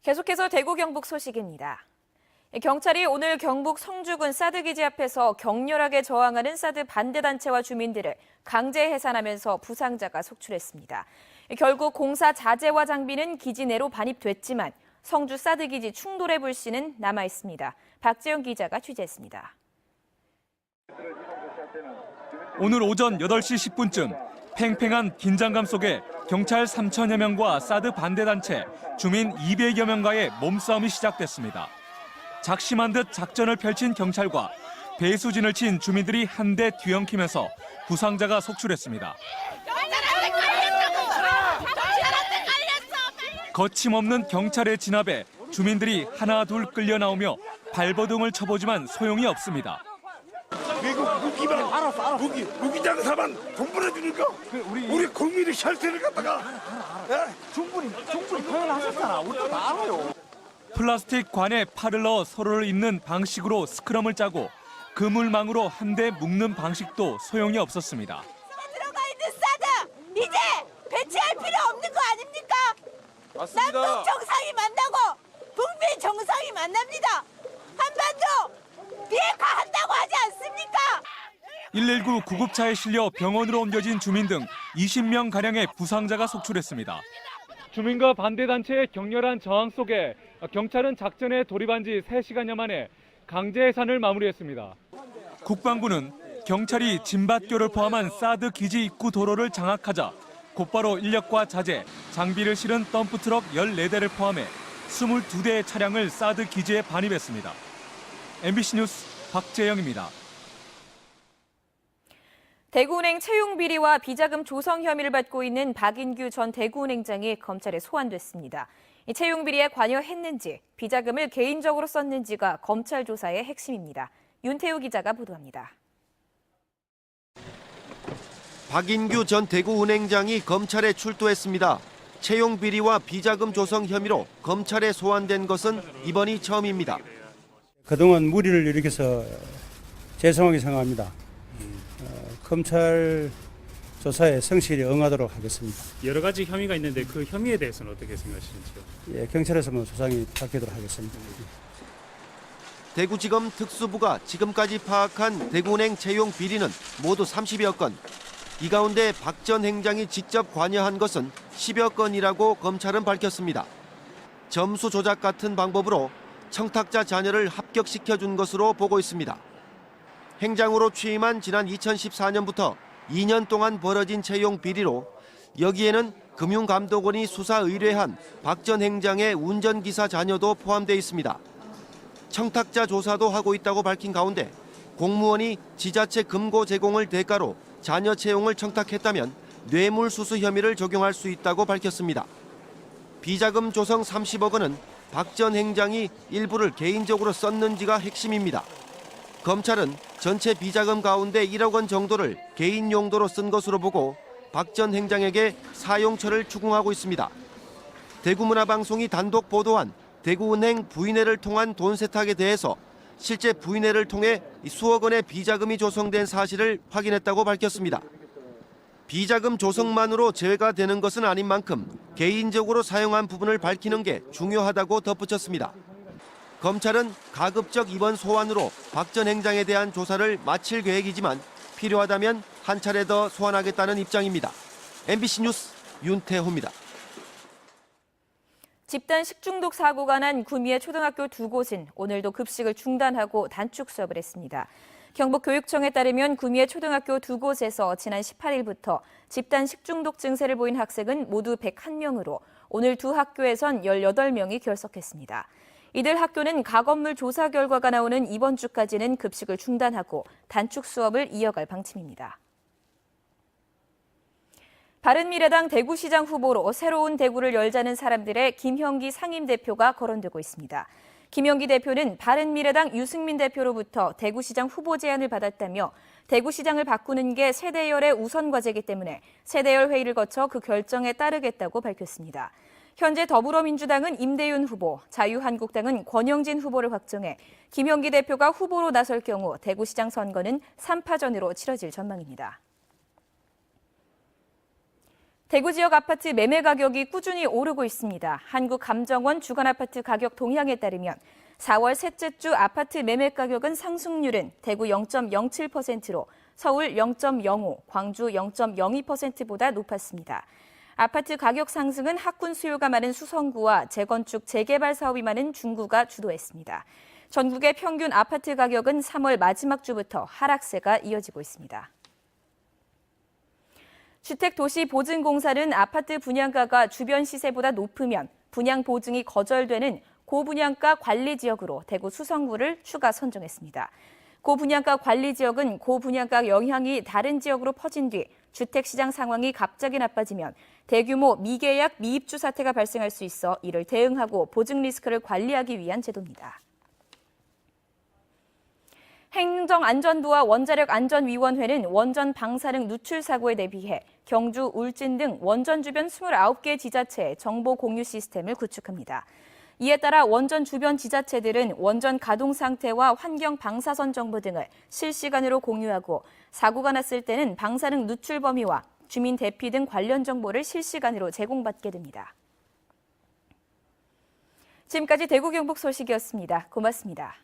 계속해서 대구 경북 소식입니다. 경찰이 오늘 경북 성주군 사드기지 앞에서 격렬하게 저항하는 사드 반대단체와 주민들을 강제 해산하면서 부상자가 속출했습니다. 결국 공사 자재와 장비는 기지 내로 반입됐지만 성주 사드기지 충돌의 불씨는 남아있습니다. 박재영 기자가 취재했습니다. 오늘 오전 8시 10분쯤 팽팽한 긴장감 속에 경찰 3천여 명과 사드 반대단체, 주민 200여 명과의 몸싸움이 시작됐습니다. 작심한 듯 작전을 펼친 경찰과 배수진을 친 주민들이 한데 뒤엉키면서 부상자가 속출했습니다. 거침없는 경찰의 진압에 주민들이 하나 둘 끌려 나오며 발버둥을 쳐보지만 소용이 없습니다. 미국 무기만 알았어. 무기 장사만 공부해 주니까 우리 국민의 혈세를 갖다가 충분히 표현하셨잖아. 우리도 다 알아요. 플라스틱 관에 팔을 넣어 서로를 잇는 방식으로 스크럼을 짜고 그물망으로 한데 묶는 방식도 소용이 없었습니다. 들어가 있는 사드 이제 배치할 필요 없는 거 아닙니까? 맞습니다. 남북 정상이 만나고 북미 정상이 만납니다. 한반도 비핵화한다고 하지 않습니까? 119 구급차에 실려 병원으로 옮겨진 주민 등 20명가량의 부상자가 속출했습니다. 주민과 반대단체의 격렬한 저항 속에 경찰은 작전에 돌입한 지 3시간여 만에 강제 해산을 마무리했습니다. 국방부는 경찰이 진밭교를 포함한 사드 기지 입구 도로를 장악하자 곧바로 인력과 자재, 장비를 실은 덤프트럭 14대를 포함해 22대의 차량을 사드 기지에 반입했습니다. MBC 뉴스 박재영입니다. 대구은행 채용 비리와 비자금 조성 혐의를 받고 있는 박인규 전 대구은행장이 검찰에 소환됐습니다. 이 채용 비리에 관여했는지, 비자금을 개인적으로 썼는지가 검찰 조사의 핵심입니다. 윤태우 기자가 보도합니다. 박인규 전 대구은행장이 검찰에 출두했습니다. 채용 비리와 비자금 조성 혐의로 검찰에 소환된 것은 이번이 처음입니다. 그동안 무리를 일으켜서 죄송하게 생각합니다. 검찰 조사에 성실히 응하도록 하겠습니다. 여러 가지 혐의가 있는데 그 혐의에 대해서는 어떻게 생각하시는지요? 예, 경찰에서 조사이 밝히도록 하겠습니다. 대구지검 특수부가 지금까지 파악한 대구은행 채용 비리는 모두 30여 건. 이 가운데 박 전 행장이 직접 관여한 것은 10여 건이라고 검찰은 밝혔습니다. 점수 조작 같은 방법으로 청탁자 자녀를 합격시켜준 것으로 보고 있습니다. 행장으로 취임한 지난 2014년부터 2년 동안 벌어진 채용 비리로 여기에는 금융감독원이 수사 의뢰한 박 전 행장의 운전기사 자녀도 포함되어 있습니다. 청탁자 조사도 하고 있다고 밝힌 가운데 공무원이 지자체 금고 제공을 대가로 자녀 채용을 청탁했다면 뇌물수수 혐의를 적용할 수 있다고 밝혔습니다. 비자금 조성 30억 원은 박 전 행장이 일부를 개인적으로 썼는지가 핵심입니다. 검찰은 전체 비자금 가운데 1억 원 정도를 개인 용도로 쓴 것으로 보고 박 전 행장에게 사용처를 추궁하고 있습니다. 대구문화방송이 단독 보도한 대구은행 부인회를 통한 돈 세탁에 대해서 실제 부인회를 통해 수억 원의 비자금이 조성된 사실을 확인했다고 밝혔습니다. 비자금 조성만으로 죄가 되는 것은 아닌 만큼 개인적으로 사용한 부분을 밝히는 게 중요하다고 덧붙였습니다. 검찰은 가급적 이번 소환으로 박 전 행장에 대한 조사를 마칠 계획이지만 필요하다면 한 차례 더 소환하겠다는 입장입니다. MBC 뉴스 윤태호입니다. 집단 식중독 사고가 난 구미의 초등학교 2곳은 오늘도 급식을 중단하고 단축 수업을 했습니다. 경북교육청에 따르면 구미의 초등학교 2곳에서 지난 18일부터 집단 식중독 증세를 보인 학생은 모두 101명으로 오늘 두 학교에선 18명이 결석했습니다. 이들 학교는 가건물 조사 결과가 나오는 이번 주까지는 급식을 중단하고 단축 수업을 이어갈 방침입니다. 바른미래당 대구시장 후보로 새로운 대구를 열자는 사람들의 김형기 상임대표가 거론되고 있습니다. 김형기 대표는 바른미래당 유승민 대표로부터 대구시장 후보 제안을 받았다며 대구시장을 바꾸는 게 새대열의 우선 과제이기 때문에 새대열 회의를 거쳐 그 결정에 따르겠다고 밝혔습니다. 현재 더불어민주당은 임대윤 후보, 자유한국당은 권영진 후보를 확정해 김형기 대표가 후보로 나설 경우 대구시장 선거는 3파전으로 치러질 전망입니다. 대구 지역 아파트 매매 가격이 꾸준히 오르고 있습니다. 한국감정원 주간아파트 가격 동향에 따르면 4월 셋째 주 아파트 매매 가격은 상승률은 대구 0.07%로 서울 0.05, 광주 0.02%보다 높았습니다. 아파트 가격 상승은 학군 수요가 많은 수성구와 재건축, 재개발 사업이 많은 중구가 주도했습니다. 전국의 평균 아파트 가격은 3월 마지막 주부터 하락세가 이어지고 있습니다. 주택도시보증공사는 아파트 분양가가 주변 시세보다 높으면 분양 보증이 거절되는 고분양가 관리지역으로 대구 수성구를 추가 선정했습니다. 고분양가 관리지역은 고분양가 영향이 다른 지역으로 퍼진 뒤 주택시장 상황이 갑자기 나빠지면 대규모 미계약 미입주 사태가 발생할 수 있어 이를 대응하고 보증 리스크를 관리하기 위한 제도입니다. 행정안전부와 원자력안전위원회는 원전 방사능 누출 사고에 대비해 경주, 울진 등 원전 주변 29개 지자체의 정보 공유 시스템을 구축합니다. 이에 따라 원전 주변 지자체들은 원전 가동 상태와 환경 방사선 정보 등을 실시간으로 공유하고 사고가 났을 때는 방사능 누출 범위와 주민 대피 등 관련 정보를 실시간으로 제공받게 됩니다. 지금까지 대구 경북 소식이었습니다. 고맙습니다.